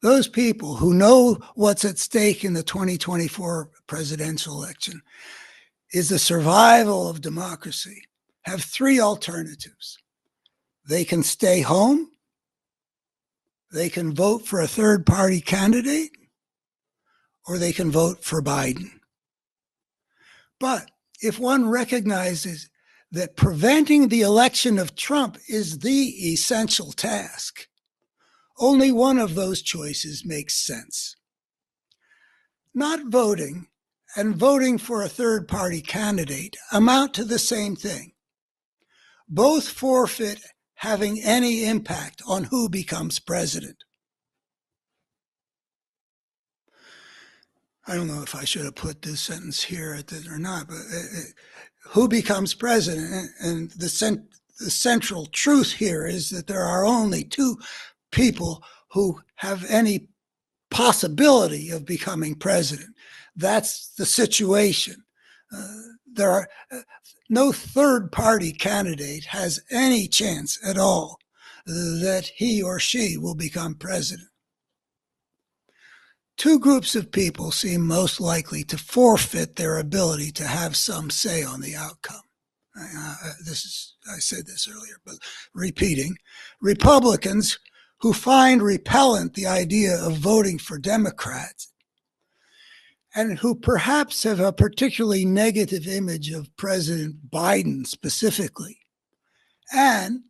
Those people who know what's at stake in the 2024 presidential election is the survival of democracy, have three alternatives. They can stay home, they can vote for a third party candidate, or they can vote for Biden. But if one recognizes that preventing the election of Trump is the essential task, only one of those choices makes sense. Not voting and voting for a third party candidate amount to the same thing. Both forfeit having any impact on who becomes president. I don't know if I should have put this sentence here or not, but who becomes president? And the central truth here is that there are only two people who have any possibility of becoming president. That's the situation. There are no third party candidate has any chance at all that he or she will become president. Two groups of people seem most likely to forfeit their ability to have some say on the outcome. I said this earlier, but repeating. Republicans who find repellent the idea of voting for Democrats and who perhaps have a particularly negative image of President Biden specifically. And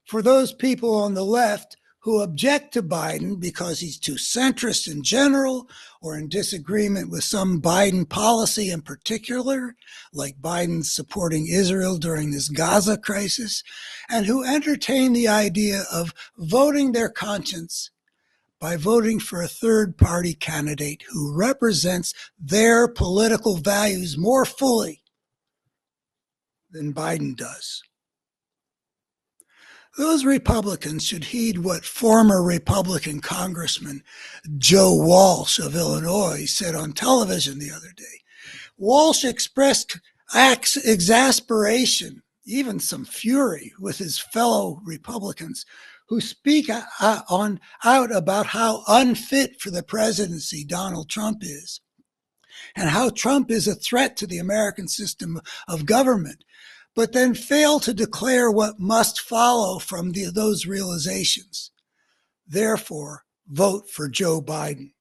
for those people on the left who object to Biden because he's too centrist in general or in disagreement with some Biden policy in particular, like Biden supporting Israel during this Gaza crisis, and who entertain the idea of voting their conscience by voting for a third party candidate who represents their political values more fully than Biden does. Those Republicans should heed what former Republican Congressman Joe Walsh of Illinois said on television the other day. Walsh expressed exasperation, even some fury, with his fellow Republicans who speak out about how unfit for the presidency Donald Trump is, and how Trump is a threat to the American system of government, but then fail to declare what must follow from those realizations. Therefore, vote for Joe Biden.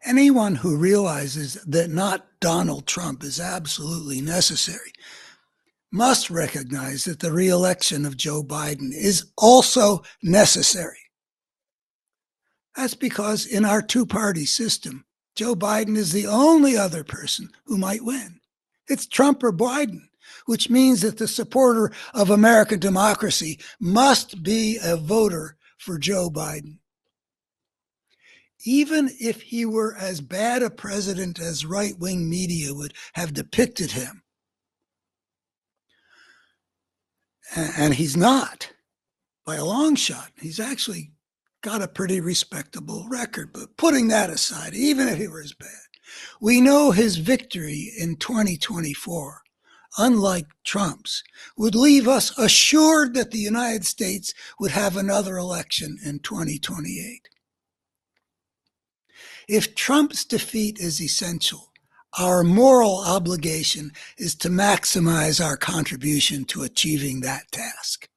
Anyone who realizes that not Donald Trump is absolutely necessary must recognize that the re-election of Joe Biden is also necessary. That's because in our two-party system, Joe Biden is the only other person who might win. It's Trump or Biden, which means that the supporter of American democracy must be a voter for Joe Biden. Even if he were as bad a president as right-wing media would have depicted him, and he's not, by a long shot. He's actually got a pretty respectable record. But putting that aside, even if he were as bad, we know his victory in 2024, unlike Trump's, would leave us assured that the United States would have another election in 2028. If Trump's defeat is essential, our moral obligation is to maximize our contribution to achieving that task.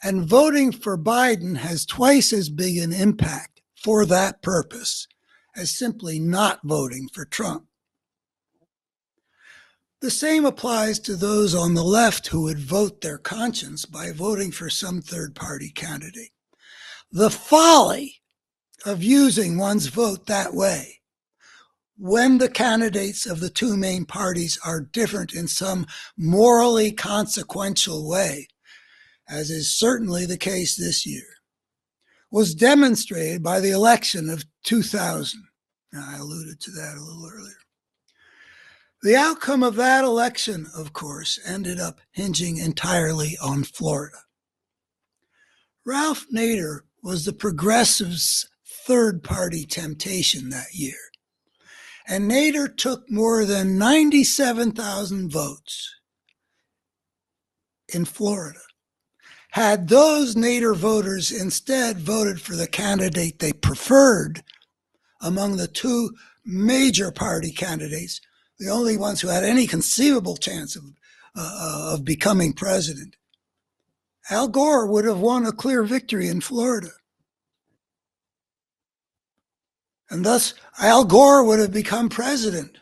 And voting for Biden has twice as big an impact for that purpose as simply not voting for Trump. The same applies to those on the left who would vote their conscience by voting for some third-party candidate. The folly of using one's vote that way, when the candidates of the two main parties are different in some morally consequential way, as is certainly the case this year, was demonstrated by the election of 2000. Now, I alluded to that a little earlier. The outcome of that election, of course, ended up hinging entirely on Florida. Ralph Nader was the progressives' third-party temptation that year. And Nader took more than 97,000 votes in Florida. Had those Nader voters instead voted for the candidate they preferred among the two major party candidates, the only ones who had any conceivable chance of becoming president, Al Gore would have won a clear victory in Florida. And thus, Al Gore would have become president.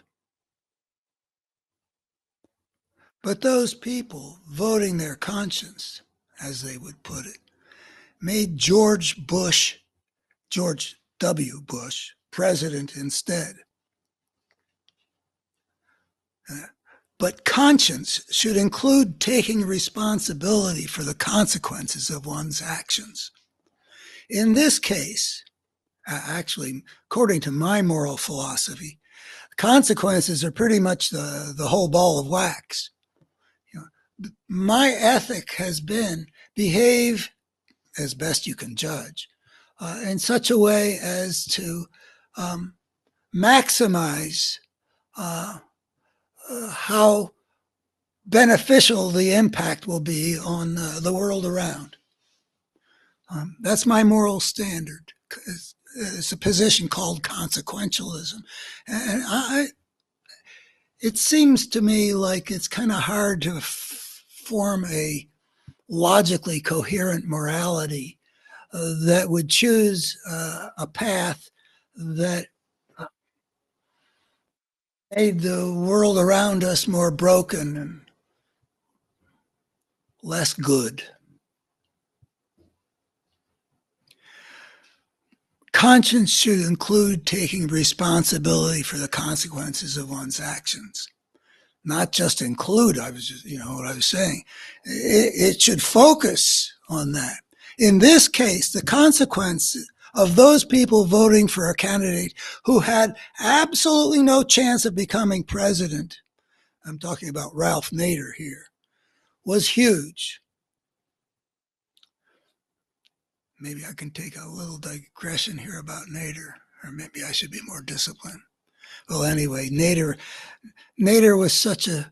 But those people voting their conscience, as they would put it, made George W. Bush, president instead. But conscience should include taking responsibility for the consequences of one's actions. In this case, actually, according to my moral philosophy, consequences are pretty much the whole ball of wax. You know, my ethic has been behave as best you can judge in such a way as to maximize how beneficial the impact will be on the world around. That's my moral standard. It's a position called consequentialism. And it seems to me like it's kind of hard to form a logically coherent morality that would choose a path that made the world around us more broken and less good. Conscience should include taking responsibility for the consequences of one's actions. Not just include, what I was saying. It should focus on that. In this case, the consequences of those people voting for a candidate who had absolutely no chance of becoming president, I'm talking about Ralph Nader here, was huge. Maybe I can take a little digression here about Nader, or maybe I should be more disciplined. Well, anyway, Nader was such a,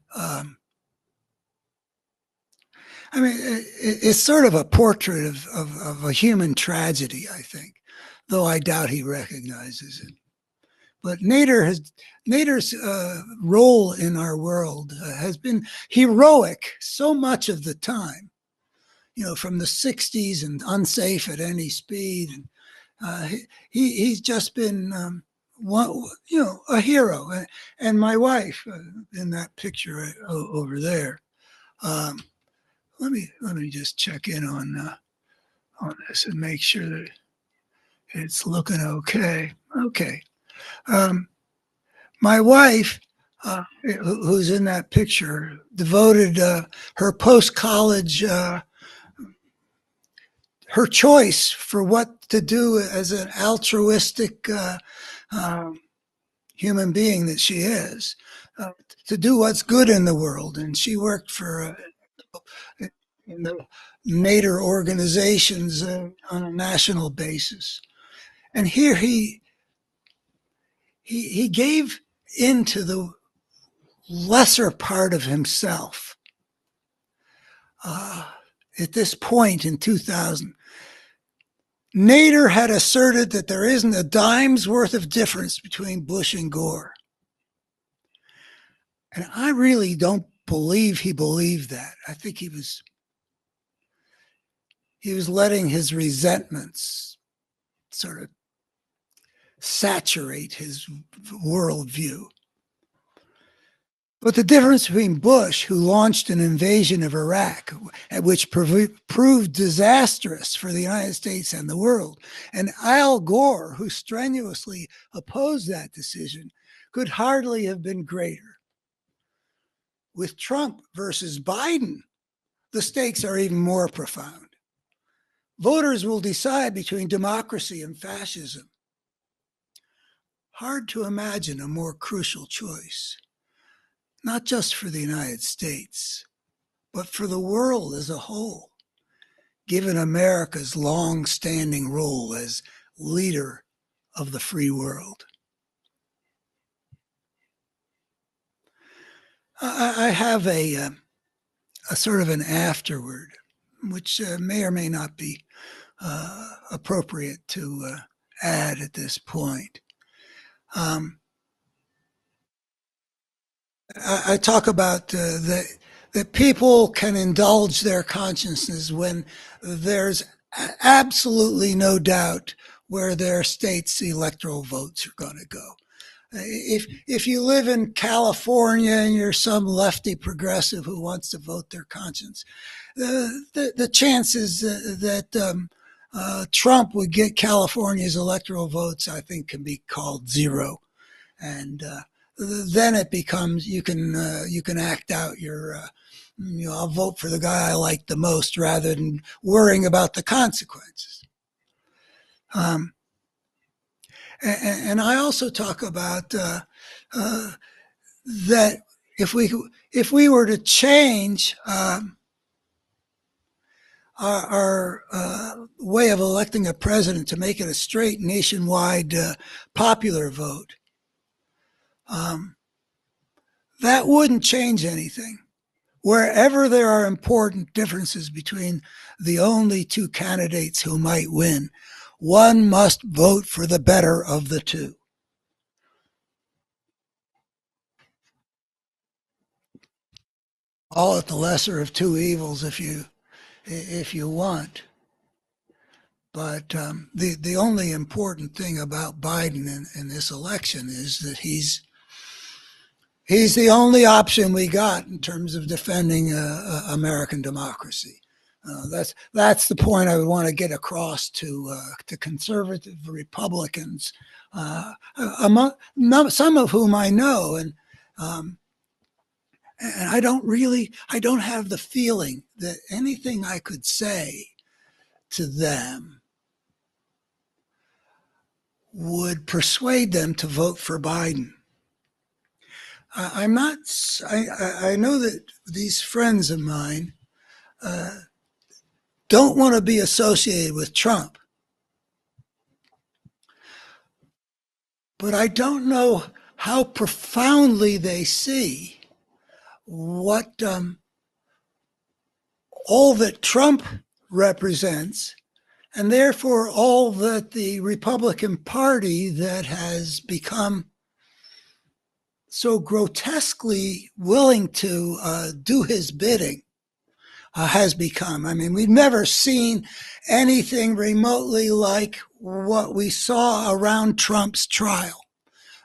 it's sort of a portrait of a human tragedy, I think, though I doubt he recognizes it. But Nader's role in our world has been heroic so much of the time, from the 60s and unsafe at any speed. And he's just been, a hero. And my wife in that picture over there. Let me just check in on this and make sure that it's looking okay. Okay. My wife, who's in that picture, devoted her post-college, her choice for what to do as an altruistic human being that she is, to do what's good in the world. And she worked for in the Nader organizations on a national basis. And here he gave into the lesser part of himself. At this point in 2000, Nader had asserted that there isn't a dime's worth of difference between Bush and Gore. And I really don't believe he believed that. I think he was letting his resentments sort of saturate his worldview. But the difference between Bush, who launched an invasion of Iraq, which proved disastrous for the United States and the world, and Al Gore, who strenuously opposed that decision, could hardly have been greater. With Trump versus Biden, the stakes are even more profound. Voters will decide between democracy and fascism. Hard to imagine a more crucial choice, not just for the United States, but for the world as a whole, given America's long-standing role as leader of the free world. I have a sort of an afterword. which may or may not be appropriate to add at this point. I talk about that people can indulge their consciences when there's absolutely no doubt where their state's electoral votes are going to go. If you live in California and you're some lefty progressive who wants to vote their conscience, the chances that Trump would get California's electoral votes, I think, can be called zero. And then it becomes you can act out your I'll vote for the guy I like the most rather than worrying about the consequences. And I also talk about that if we were to change our way of electing a president to make it a straight nationwide popular vote, that wouldn't change anything. Wherever there are important differences between the only two candidates who might win, one must vote for the better of the two. Call it the lesser of two evils if you want. But the only important thing about Biden in this election is that he's the only option we got in terms of defending American democracy. That's the point I would want to get across to conservative Republicans, some of whom I know, and I don't have the feeling that anything I could say to them would persuade them to vote for Biden. I'm not. I know that these friends of mine don't want to be associated with Trump, but I don't know how profoundly they see what all that Trump represents, and therefore all that the Republican Party that has become so grotesquely willing to do his bidding has become. I mean, we've never seen anything remotely like what we saw around Trump's trial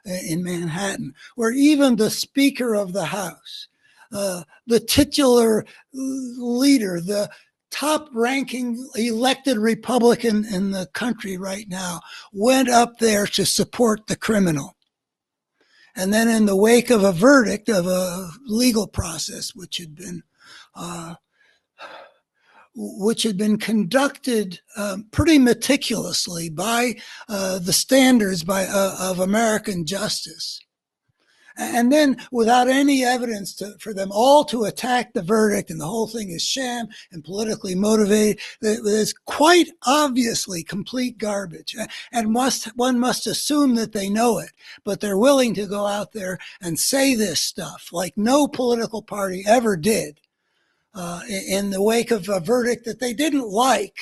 in Manhattan, where even the Speaker of the House, the titular leader, the top-ranking elected Republican in the country right now, went up there to support the criminal. And then in the wake of a verdict of a legal process, which had been conducted pretty meticulously by the standards of American justice, and then without any evidence for them all to attack the verdict, and the whole thing is sham and politically motivated, there's quite obviously complete garbage, and one must assume that they know it, but they're willing to go out there and say this stuff like no political party ever did in the wake of a verdict that they didn't like.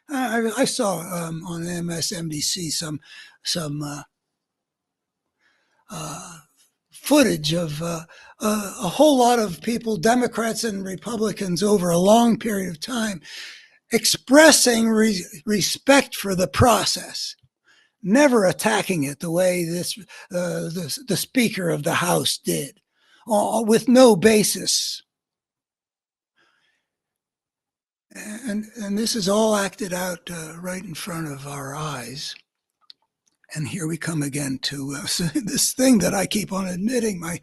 I saw on MSNBC some footage of a whole lot of people, Democrats and Republicans, over a long period of time, expressing respect for the process, never attacking it the way the Speaker of the House did, with no basis. And this is all acted out right in front of our eyes. And here we come again to this thing that I keep on admitting, my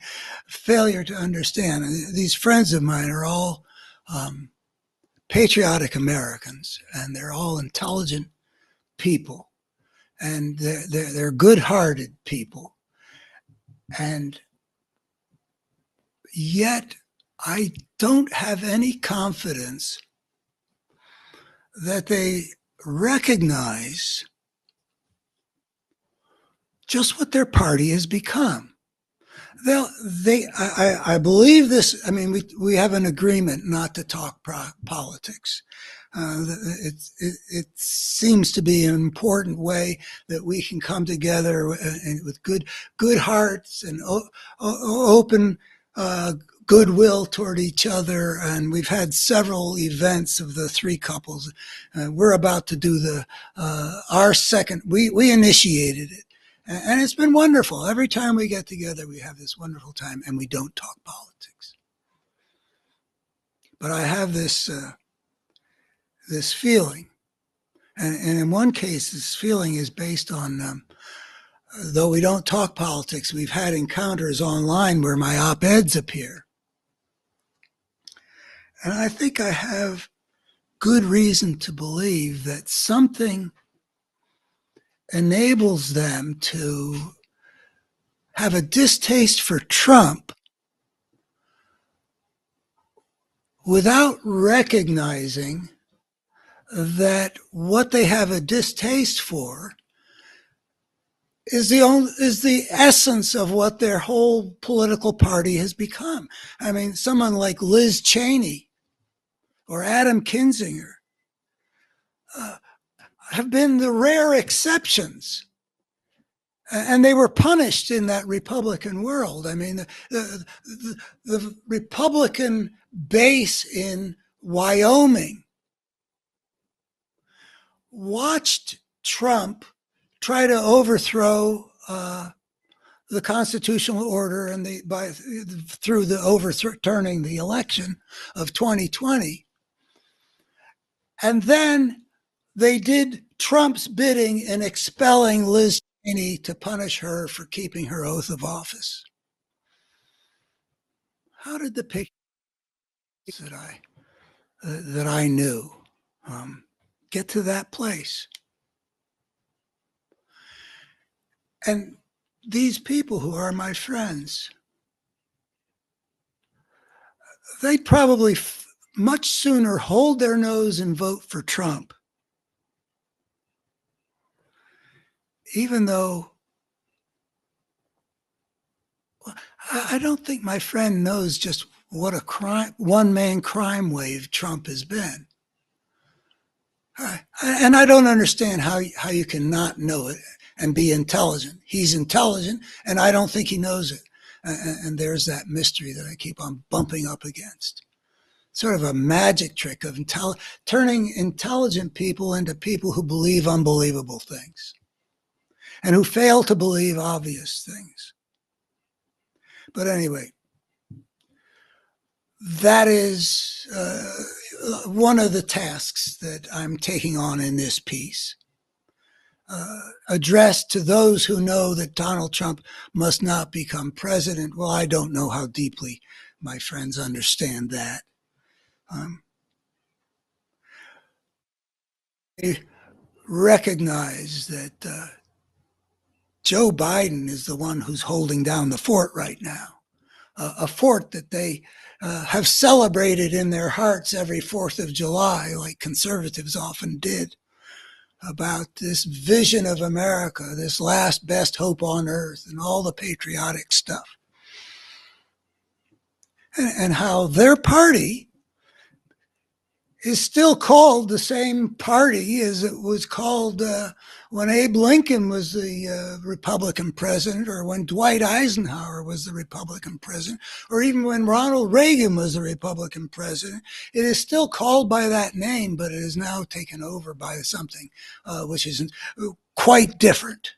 failure to understand. And these friends of mine are all patriotic Americans, and they're all intelligent people, and they're good-hearted people. And yet I don't have any confidence that they recognize just what their party has become. I believe this. I mean, we have an agreement not to talk politics. It seems to be an important way that we can come together and with good hearts and open goodwill toward each other. And we've had several events of the three couples. We're about to do our second. We initiated it. And it's been wonderful. Every time we get together, we have this wonderful time, and we don't talk politics. But I have this feeling, and in one case, this feeling is based on, though we don't talk politics, we've had encounters online where my op-eds appear. And I think I have good reason to believe that something enables them to have a distaste for Trump without recognizing that what they have a distaste for is the essence of what their whole political party has become. I mean, someone like Liz Cheney or Adam Kinzinger have been the rare exceptions, and they were punished in that Republican world. I mean, the Republican base in Wyoming watched Trump try to overthrow the constitutional order and through the overturning the election of 2020, and then they did Trump's bidding in expelling Liz Cheney to punish her for keeping her oath of office. How did the pictures that I knew get to that place? And these people who are my friends, they'd probably much sooner hold their nose and vote for Trump, even though I don't think my friend knows just what a one-man crime wave Trump has been. And I don't understand how you can not know it and be intelligent. He's intelligent, and I don't think he knows it. And there's that mystery that I keep on bumping up against. Sort of a magic trick of turning intelligent people into people who believe unbelievable things and who fail to believe obvious things. But anyway, that is one of the tasks that I'm taking on in this piece, addressed to those who know that Donald Trump must not become president. Well, I don't know how deeply my friends understand that. They recognize that Joe Biden is the one who's holding down the fort right now, a fort that they have celebrated in their hearts every 4th of July, like conservatives often did, about this vision of America, this last best hope on earth, and all the patriotic stuff. And how their party is still called the same party as it was called when Abe Lincoln was the Republican president, or when Dwight Eisenhower was the Republican president, or even when Ronald Reagan was the Republican president. It is still called by that name, but it is now taken over by something which is quite different.